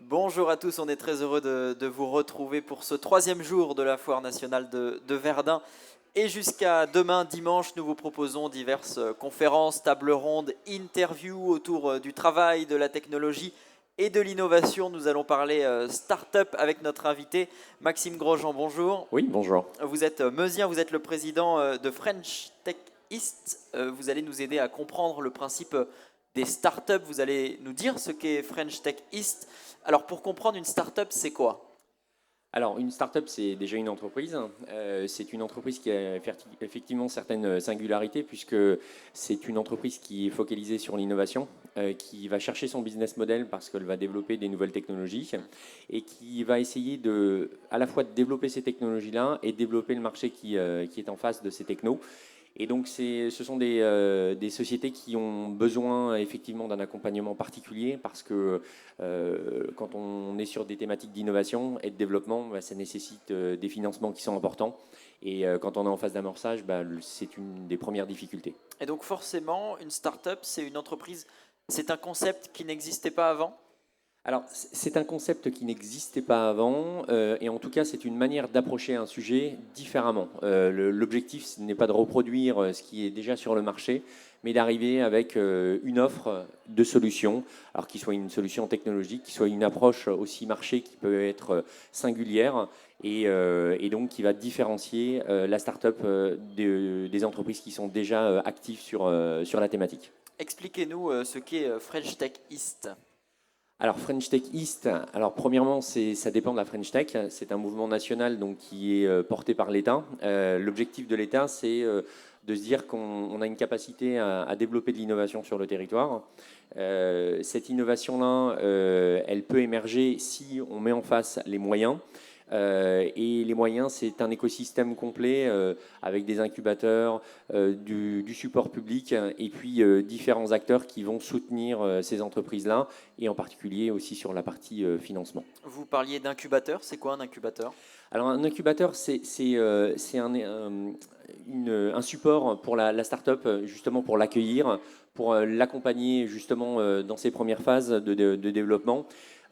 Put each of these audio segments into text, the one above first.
Bonjour à tous, on est très heureux de vous retrouver pour ce troisième jour de la Foire nationale de Verdun. Et jusqu'à demain dimanche, nous vous proposons diverses conférences, tables rondes, interviews autour du travail, de la technologie et de l'innovation. Nous allons parler start-up avec notre invité Maxime Grosjean. Bonjour. Oui, bonjour. Vous êtes meusien, vous êtes le président de French Tech East. Vous allez nous aider à comprendre le principe des startups. Vous allez nous dire ce qu'est French Tech East. Alors, pour comprendre une startup, c'est quoi? Alors, une start-up, c'est déjà une entreprise. C'est une entreprise qui a effectivement certaines singularités, puisque c'est une entreprise qui est focalisée sur l'innovation, qui va chercher son business model parce qu'elle va développer des nouvelles technologies et qui va essayer à la fois de développer ces technologies-là et développer le marché qui est en face de ces technos. Et donc, ce sont des sociétés qui ont besoin effectivement d'un accompagnement particulier parce que quand on est sur des thématiques d'innovation et de développement, ça nécessite des financements qui sont importants. Et quand on est en phase d'amorçage, c'est une des premières difficultés. Et donc, forcément, une startup, c'est une entreprise, c'est un concept qui n'existait pas avant? Alors, c'est un concept qui n'existait pas avant, et en tout cas, c'est une manière d'approcher un sujet différemment. L'objectif, ce n'est pas de reproduire ce qui est déjà sur le marché, mais d'arriver avec une offre de solution, alors qu'il soit une solution technologique, qu'il soit une approche aussi marché qui peut être singulière, et donc qui va différencier la start-up des entreprises qui sont déjà actives sur la thématique. Expliquez-nous ce qu'est French Tech East. Alors French Tech East, alors premièrement, ça dépend de la French Tech. C'est un mouvement national donc, qui est porté par l'État. L'objectif de l'État, c'est de se dire qu'on a une capacité à développer de l'innovation sur le territoire. Cette innovation-là, elle peut émerger si on met en face les moyens. Et les moyens, c'est un écosystème complet avec des incubateurs, du support public et puis différents acteurs qui vont soutenir ces entreprises-là et en particulier aussi sur la partie financement. Vous parliez d'incubateur, c'est quoi un incubateur? Alors un incubateur, c'est un support pour la start-up, justement pour l'accueillir, pour l'accompagner justement dans ses premières phases de développement,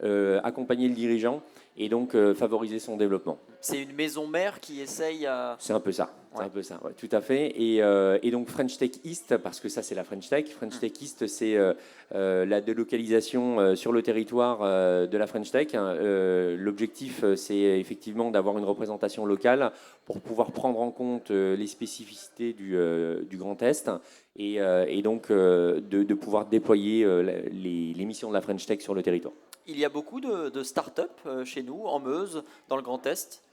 accompagner le dirigeant et donc favoriser son développement. C'est une maison mère qui essaye à... C'est un peu ça. C'est Ouais. un peu ça, ouais, tout à fait. Et donc French Tech East, parce que ça c'est la French Tech. French Tech East, c'est la délocalisation sur le territoire de la French Tech. L'objectif, c'est effectivement d'avoir une représentation locale pour pouvoir prendre en compte les spécificités du Grand Est et donc de pouvoir déployer les missions de la French Tech sur le territoire. Il y a beaucoup de start-up chez nous, en Meuse, dans le Grand Est.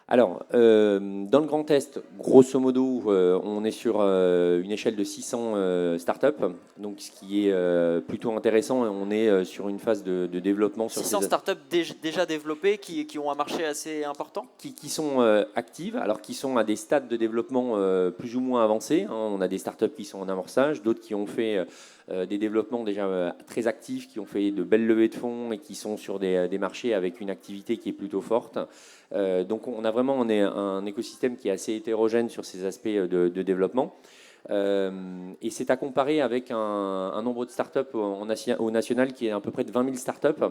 Alors, dans le Grand Est, grosso modo, on est sur une échelle de 600 startups, donc ce qui est plutôt intéressant. On est sur une phase de développement sur 600 startups déjà développées qui ont un marché assez important. qui sont actives, alors qui sont à des stades de développement plus ou moins avancés. Hein. On a des startups qui sont en amorçage, d'autres qui ont fait des développements déjà très actifs, qui ont fait de belles levées de fonds et qui sont sur des marchés avec une activité qui est plutôt forte. Donc on a vraiment un écosystème qui est assez hétérogène sur ces aspects de développement. Et c'est à comparer avec un nombre de startups au national qui est à peu près de 20 000 startups.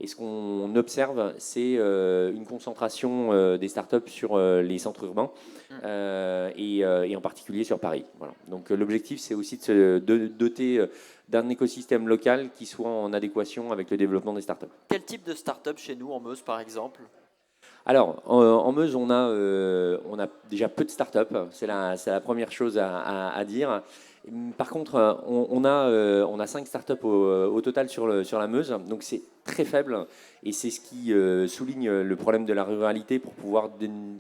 Et ce qu'on observe, c'est une concentration des startups sur les centres urbains et en particulier sur Paris. Voilà. Donc l'objectif, c'est aussi de se doter d'un écosystème local qui soit en adéquation avec le développement des startups. Quel type de start-up chez nous, en Meuse, par exemple? Alors, en Meuse, on a déjà peu de startups. C'est la première chose à dire. Par contre, on a 5 startups au total sur la Meuse, donc c'est très faible et c'est ce qui souligne le problème de la ruralité pour pouvoir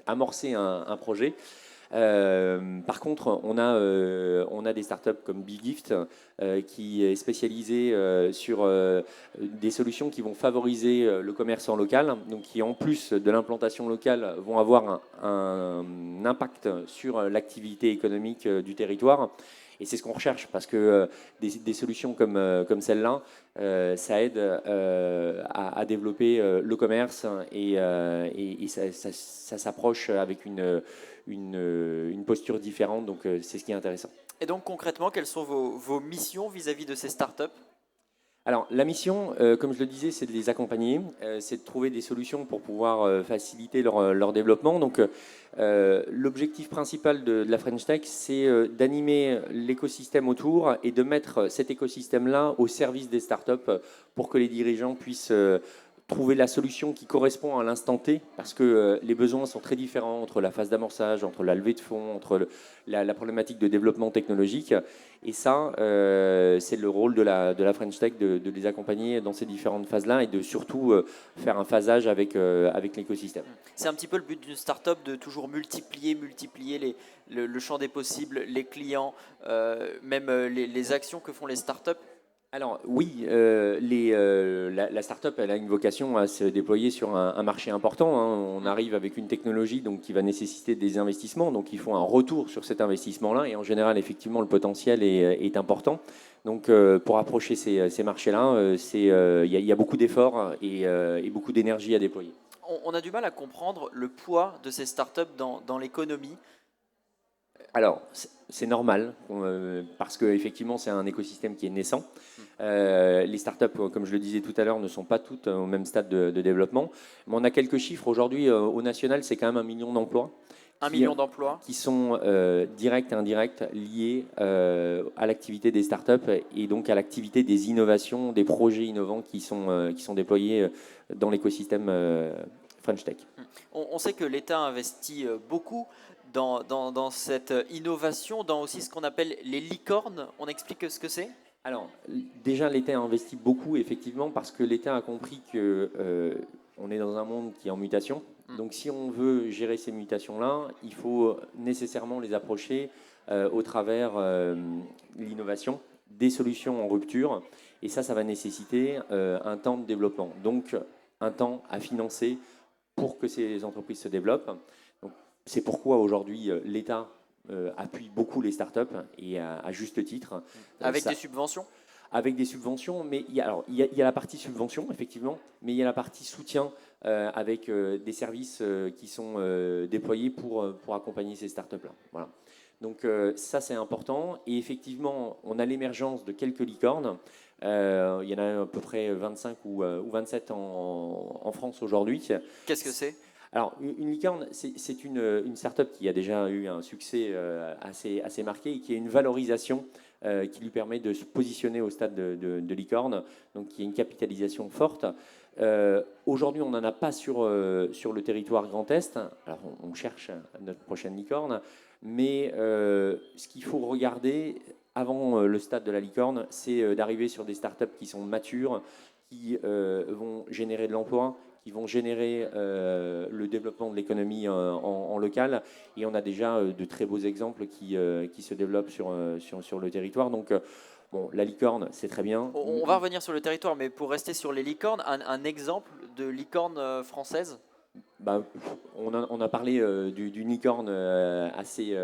amorcer un projet. Par contre, on a des startups comme BeGift qui est spécialisé sur des solutions qui vont favoriser le commerce en local, donc qui en plus de l'implantation locale vont avoir un impact sur l'activité économique du territoire. Et c'est ce qu'on recherche parce que des solutions comme celle-là, ça aide à développer le commerce et ça s'approche avec une posture différente. Donc c'est ce qui est intéressant. Et donc concrètement, quelles sont vos missions vis-à-vis de ces startups? Alors, la mission, comme je le disais, c'est de les accompagner, c'est de trouver des solutions pour pouvoir faciliter leur développement. Donc, l'objectif principal de la French Tech, c'est d'animer l'écosystème autour et de mettre cet écosystème-là au service des startups pour que les dirigeants puissent trouver la solution qui correspond à l'instant T, parce que les besoins sont très différents entre la phase d'amorçage, entre la levée de fonds, entre la problématique de développement technologique. Et ça, c'est le rôle de la French Tech de les accompagner dans ces différentes phases-là et de surtout faire un phasage avec l'écosystème. C'est un petit peu le but d'une startup de toujours multiplier le champ des possibles, les clients, même les actions que font les startups. Alors oui, la startup, elle a une vocation à se déployer sur un marché important, hein. On arrive avec une technologie donc, qui va nécessiter des investissements, donc il faut un retour sur cet investissement-là. Et en général, effectivement, le potentiel est important. Donc pour approcher ces marchés-là, il y a beaucoup d'efforts et beaucoup d'énergie à déployer. On a du mal à comprendre le poids de ces startups dans l'économie. Alors, c'est normal, parce qu'effectivement, c'est un écosystème qui est naissant. Les startups, comme je le disais tout à l'heure, ne sont pas toutes au même stade de développement. Mais on a quelques chiffres. Aujourd'hui, au national, c'est quand même 1 million d'emplois. 1 million d'emplois qui sont directs et indirects liés à l'activité des startups et donc à l'activité des innovations, des projets innovants qui sont déployés dans l'écosystème French Tech. On sait que l'État investit beaucoup dans cette innovation, dans aussi ce qu'on appelle les licornes. On explique ce que c'est? Alors, déjà, l'État a investi beaucoup, effectivement, parce que l'État a compris que on est dans un monde qui est en mutation. Donc, si on veut gérer ces mutations-là, il faut nécessairement les approcher au travers l'innovation, des solutions en rupture. Et ça va nécessiter un temps de développement. Donc, un temps à financer pour que ces entreprises se développent. Donc, c'est pourquoi aujourd'hui, l'État appuie beaucoup les startups et à juste titre. Avec des subventions? Avec des subventions, mais il y a la partie subvention, effectivement, mais il y a la partie soutien avec des services qui sont déployés pour accompagner ces startups-là. Voilà. Donc ça, c'est important. Et effectivement, on a l'émergence de quelques licornes. Il y en a à peu près 25 ou 27 en France aujourd'hui. Qu'est-ce que c'est? Alors, une licorne, c'est une startup qui a déjà eu un succès assez marqué et qui a une valorisation qui lui permet de se positionner au stade de licorne, donc qui a une capitalisation forte. Aujourd'hui, on n'en a pas sur le territoire Grand Est. Alors, on cherche notre prochaine licorne, mais ce qu'il faut regarder avant le stade de la licorne, c'est d'arriver sur des startups qui sont matures, qui vont générer de l'emploi, qui vont générer le développement de l'économie en local. Et on a déjà de très beaux exemples qui se développent sur le territoire. Donc, bon, la licorne, c'est très bien. On va revenir sur le territoire, mais pour rester sur les licornes, un exemple de licorne française? Bah, on a parlé d'une licorne assez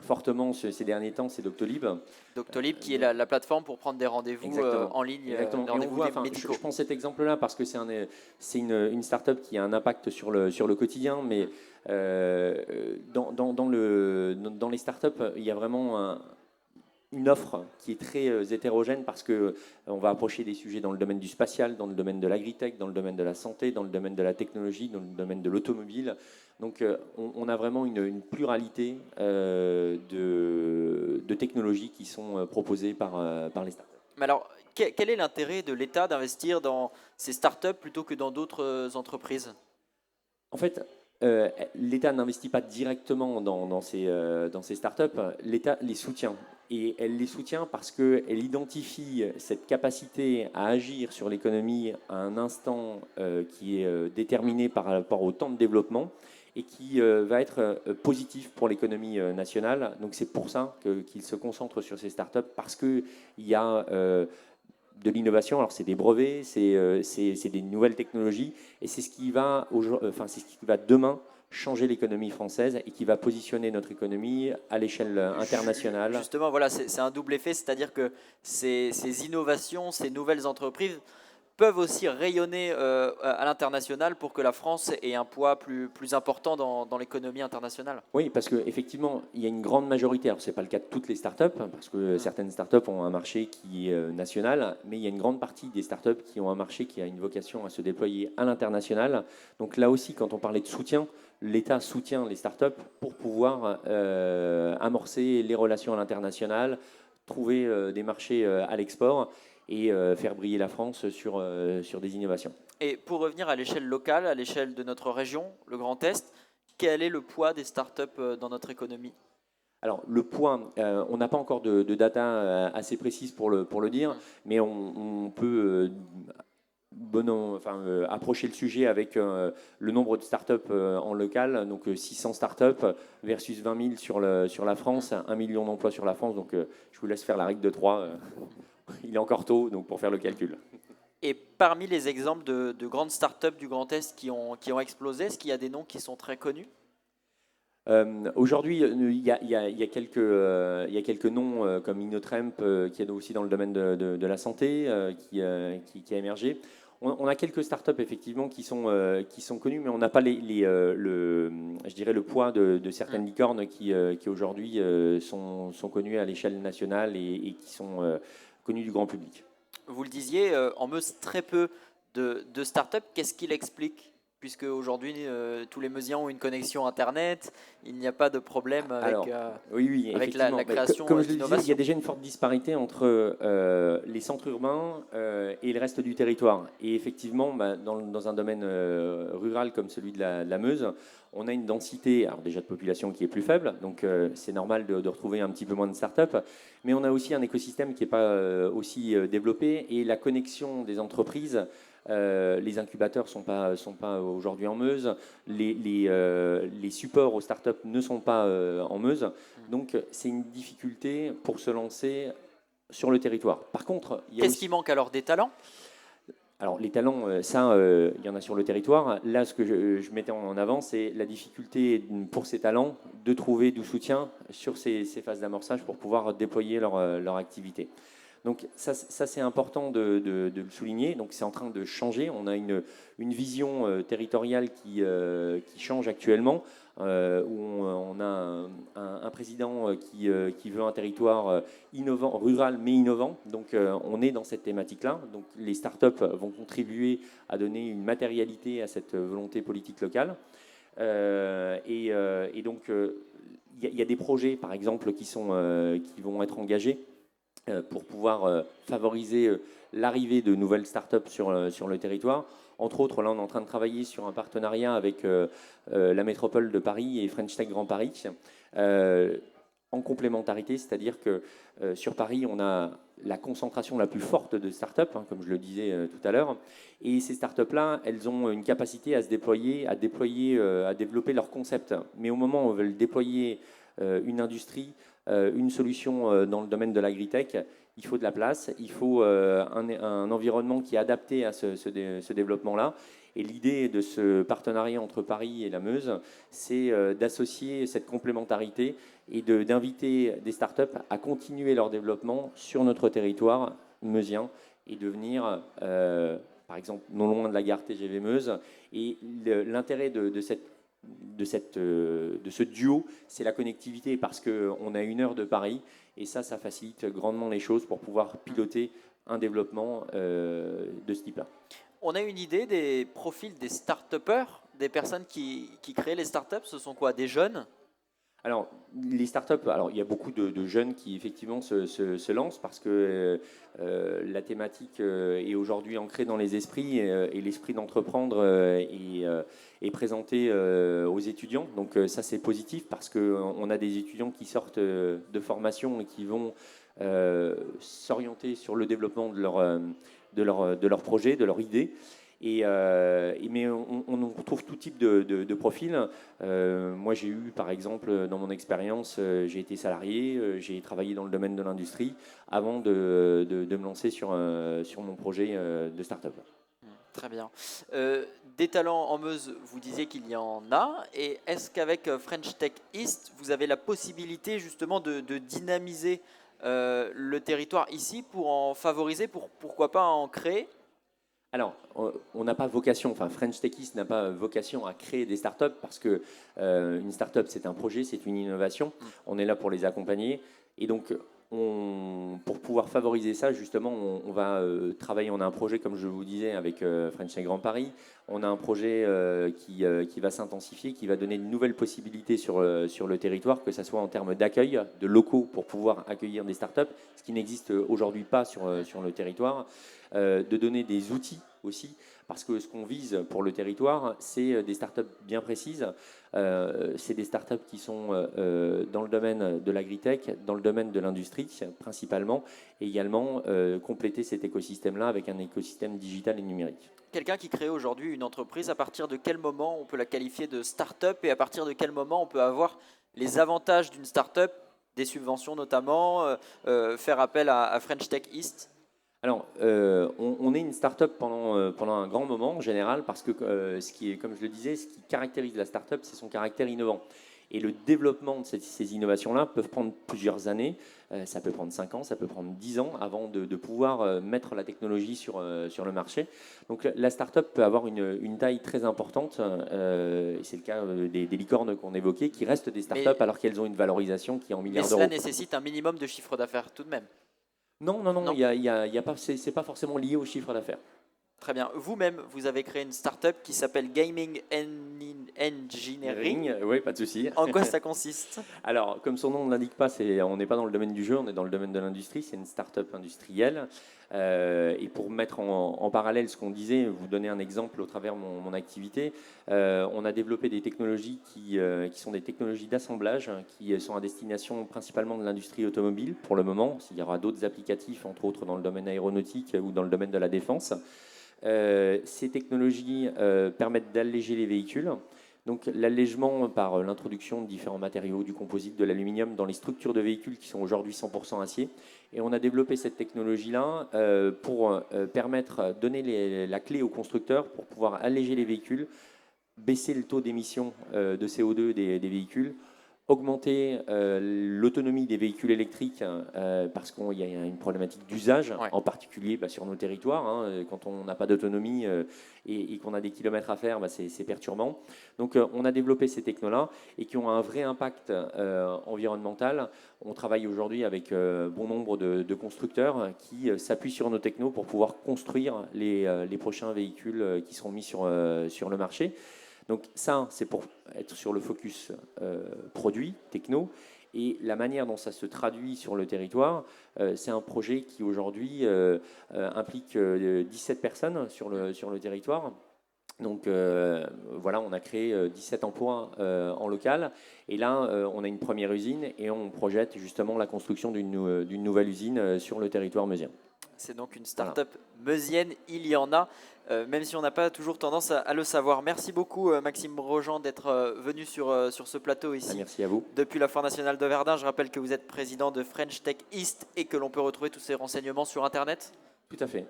fortement ces derniers temps, c'est Doctolib. Doctolib, qui est la plateforme pour prendre des rendez-vous en ligne, Exactement. des rendez-vous médicaux. Je prends cet exemple-là parce que c'est une start-up qui a un impact sur le quotidien, mais dans les start-up, il y a vraiment une offre qui est très hétérogène parce que on va approcher des sujets dans le domaine du spatial, dans le domaine de l'agritech, dans le domaine de la santé, dans le domaine de la technologie, dans le domaine de l'automobile. Donc on a vraiment une pluralité de technologies qui sont proposées par les startups. Mais alors, quel est l'intérêt de l'État d'investir dans ces startups plutôt que dans d'autres entreprises? En fait, l'État n'investit pas directement dans ces startups, l'État les soutient. Et elle les soutient parce qu'elle identifie cette capacité à agir sur l'économie à un instant qui est déterminé par rapport au temps de développement et qui va être positif pour l'économie nationale. Donc c'est pour ça qu'il se concentre sur ces startups, parce qu'il y a de l'innovation. Alors c'est des brevets, c'est des nouvelles technologies, et c'est ce qui va demain changer l'économie française et qui va positionner notre économie à l'échelle internationale. Justement, voilà, c'est un double effet, c'est-à-dire que ces innovations, ces nouvelles entreprises peuvent aussi rayonner à l'international pour que la France ait un poids plus important dans l'économie internationale. Oui, parce qu'effectivement, il y a une grande majorité, alors ce n'est pas le cas de toutes les startups, parce que certaines startups ont un marché qui est national, mais il y a une grande partie des startups qui ont un marché qui a une vocation à se déployer à l'international. Donc là aussi, quand on parlait de soutien, l'État soutient les startups pour pouvoir amorcer les relations à l'international, trouver des marchés à l'export et faire briller la France sur des innovations. Et pour revenir à l'échelle locale, à l'échelle de notre région, le Grand Est, quel est le poids des startups dans notre économie? Alors, le poids, on n'a pas encore de data assez précise pour le dire, mais on peut approcher le sujet avec le nombre de startups en local, donc 600 startups versus 20 000 sur la France, 1 million d'emplois sur la France, donc je vous laisse faire la règle de 3. Il est encore tôt donc pour faire le calcul. Et parmi les exemples de grandes startups du Grand Est qui ont explosé, est-ce qu'il y a des noms qui sont très connus? Aujourd'hui, il y a quelques noms comme Inotremp qui est aussi dans le domaine de la santé qui a émergé. On a quelques startups effectivement qui sont connues, mais on n'a pas je dirais le poids de certaines licornes qui aujourd'hui sont connues à l'échelle nationale et qui sont connues du grand public. Vous le disiez, en Meuse, très peu de startups. Qu'est-ce qu'il explique? Puisque aujourd'hui, tous les Meusiens ont une connexion Internet, il n'y a pas de problème avec, Alors, oui, avec effectivement. la création Comme je le disais, il y a d'innovation. déjà une forte disparité entre les centres urbains et le reste du territoire. Et effectivement, dans un domaine rural comme celui de la Meuse, on a une densité, alors déjà de population qui est plus faible, donc c'est normal de retrouver un petit peu moins de start-up, mais on a aussi un écosystème qui n'est pas aussi développé et la connexion des entreprises. Les incubateurs ne sont pas aujourd'hui en Meuse, les supports aux startups ne sont pas en Meuse, donc c'est une difficulté pour se lancer sur le territoire. Par contre, Qu'est-ce qui manque alors? Des talents? Alors les talents, il y en a sur le territoire. Là, ce que je mettais en avant, c'est la difficulté pour ces talents de trouver du soutien sur ces phases d'amorçage pour pouvoir déployer leur activité. Donc ça c'est important de le souligner. Donc c'est en train de changer. On a une vision territoriale qui change actuellement, où on a un président qui veut un territoire innovant, rural mais innovant. Donc on est dans cette thématique-là. Donc les startups vont contribuer à donner une matérialité à cette volonté politique locale. Et donc il y a des projets, par exemple, qui vont être engagés pour pouvoir favoriser l'arrivée de nouvelles startups sur le territoire. Entre autres, là, on est en train de travailler sur un partenariat avec la métropole de Paris et French Tech Grand Paris, en complémentarité, c'est-à-dire que sur Paris, on a la concentration la plus forte de startups, comme je le disais tout à l'heure, et ces startups-là, elles ont une capacité à se déployer, à développer leur concept. Mais au moment où on veut déployer une industrie, une solution dans le domaine de l'agritech, il faut de la place, il faut un environnement qui est adapté à ce développement-là. Et l'idée de ce partenariat entre Paris et la Meuse, c'est d'associer cette complémentarité et d'inviter des startups à continuer leur développement sur notre territoire meusien et devenir, par exemple, non loin de la gare TGV Meuse. Et l'intérêt de ce duo, c'est la connectivité parce qu'on a 1 heure de Paris et ça facilite grandement les choses pour pouvoir piloter un développement de ce type-là. On a une idée des profils des start-upers, des personnes qui créent les startups. Ce sont quoi? Des jeunes? Alors, les startups, il y a beaucoup de jeunes qui effectivement se lancent parce que la thématique est aujourd'hui ancrée dans les esprits et l'esprit d'entreprendre est présenté aux étudiants. Donc ça, c'est positif parce qu'on a des étudiants qui sortent de formation et qui vont s'orienter sur le développement de leur projet, de leur idée. Mais on retrouve tout type de profils. Moi, j'ai eu, par exemple, dans mon expérience, j'ai été salarié, j'ai travaillé dans le domaine de l'industrie avant de me lancer sur mon projet de start-up. Très bien. Des talents en Meuse, vous disiez qu'il y en a. Et est-ce qu'avec French Tech East, vous avez la possibilité justement de dynamiser le territoire ici pour en favoriser, pourquoi pas en créer? Alors, on n'a pas vocation, enfin French Techies n'a pas vocation à créer des startups parce que une startup c'est un projet, c'est une innovation. On est là pour les accompagner et donc pour pouvoir favoriser ça, justement, on va travailler. On a un projet, comme je vous disais, avec French Tech Grand Paris. On a un projet qui va s'intensifier, qui va donner de nouvelles possibilités sur le territoire, que ce soit en termes d'accueil de locaux pour pouvoir accueillir des startups, ce qui n'existe aujourd'hui pas sur le territoire, de donner des outils aussi, parce que ce qu'on vise pour le territoire, c'est des startups bien précises. C'est des startups qui sont dans le domaine de l'agritech, dans le domaine de l'industrie principalement, et également compléter cet écosystème-là avec un écosystème digital et numérique. Quelqu'un qui crée aujourd'hui une entreprise, à partir de quel moment on peut la qualifier de start-up et à partir de quel moment on peut avoir les avantages d'une start-up, des subventions notamment, faire appel à French Tech East? Alors, on est une start-up pendant un grand moment en général parce que, comme je le disais, ce qui caractérise la start-up, c'est son caractère innovant. Et le développement de ces innovations-là peuvent prendre plusieurs années. Ça peut prendre 5 ans, ça peut prendre 10 ans avant de pouvoir mettre la technologie sur le marché. Donc la start-up peut avoir une taille très importante. Et c'est le cas des licornes qu'on évoquait, qui restent des start-up alors qu'elles ont une valorisation qui est en milliards d'euros. Mais cela nécessite un minimum de chiffre d'affaires tout de même. Non, c'est pas forcément lié au chiffre d'affaires. Très bien. Vous-même, vous avez créé une start-up qui s'appelle Gaming Engineering. Oui, pas de souci. En quoi ça consiste? Alors, comme son nom ne l'indique pas, on n'est pas dans le domaine du jeu, on est dans le domaine de l'industrie. C'est une start-up industrielle. Et pour mettre en parallèle ce qu'on disait, vous donner un exemple au travers de mon activité, on a développé des technologies qui sont des technologies d'assemblage, qui sont à destination principalement de l'industrie automobile pour le moment. Il y aura d'autres applicatifs, entre autres dans le domaine aéronautique ou dans le domaine de la défense. Ces technologies permettent d'alléger les véhicules. Donc l'allègement par l'introduction de différents matériaux, du composite, de l'aluminium dans les structures de véhicules qui sont aujourd'hui 100% acier. Et on a développé cette technologie-là pour permettre, donner la clé aux constructeurs pour pouvoir alléger les véhicules, baisser le taux d'émission de CO2 des véhicules, augmenter l'autonomie des véhicules électriques parce qu'il y a une problématique d'usage, en particulier sur nos territoires. Quand on n'a pas d'autonomie et qu'on a des kilomètres à faire, c'est perturbant. Donc on a développé ces technos-là et qui ont un vrai impact environnemental. On travaille aujourd'hui avec bon nombre de constructeurs qui s'appuient sur nos technos pour pouvoir construire les prochains véhicules qui seront mis sur le marché. Donc ça, c'est pour être sur le focus produit, techno. Et la manière dont ça se traduit sur le territoire, c'est un projet qui aujourd'hui implique 17 personnes sur le territoire. Donc voilà, on a créé 17 emplois en local. Et là, on a une première usine et on projette justement la construction d'une nouvelle usine sur le territoire meusien. C'est donc une start-up meusienne, il y en a, même si on n'a pas toujours tendance à le savoir. Merci beaucoup Maxime Rojan d'être venu sur ce plateau ici. Merci à vous. Depuis la Foire nationale de Verdun, je rappelle que vous êtes président de French Tech East et que l'on peut retrouver tous ces renseignements sur Internet. Tout à fait.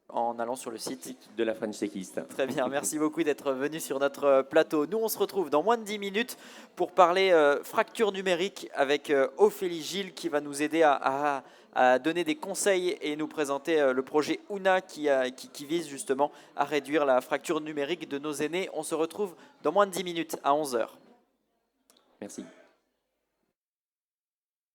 En allant sur le site de la French Tech East. Très bien, merci beaucoup d'être venu sur notre plateau. Nous, on se retrouve dans moins de 10 minutes pour parler fracture numérique avec Ophélie Gilles qui va nous aider à donner des conseils et nous présenter le projet Ouna qui vise justement à réduire la fracture numérique de nos aînés. On se retrouve dans moins de 10 minutes à 11h. Merci.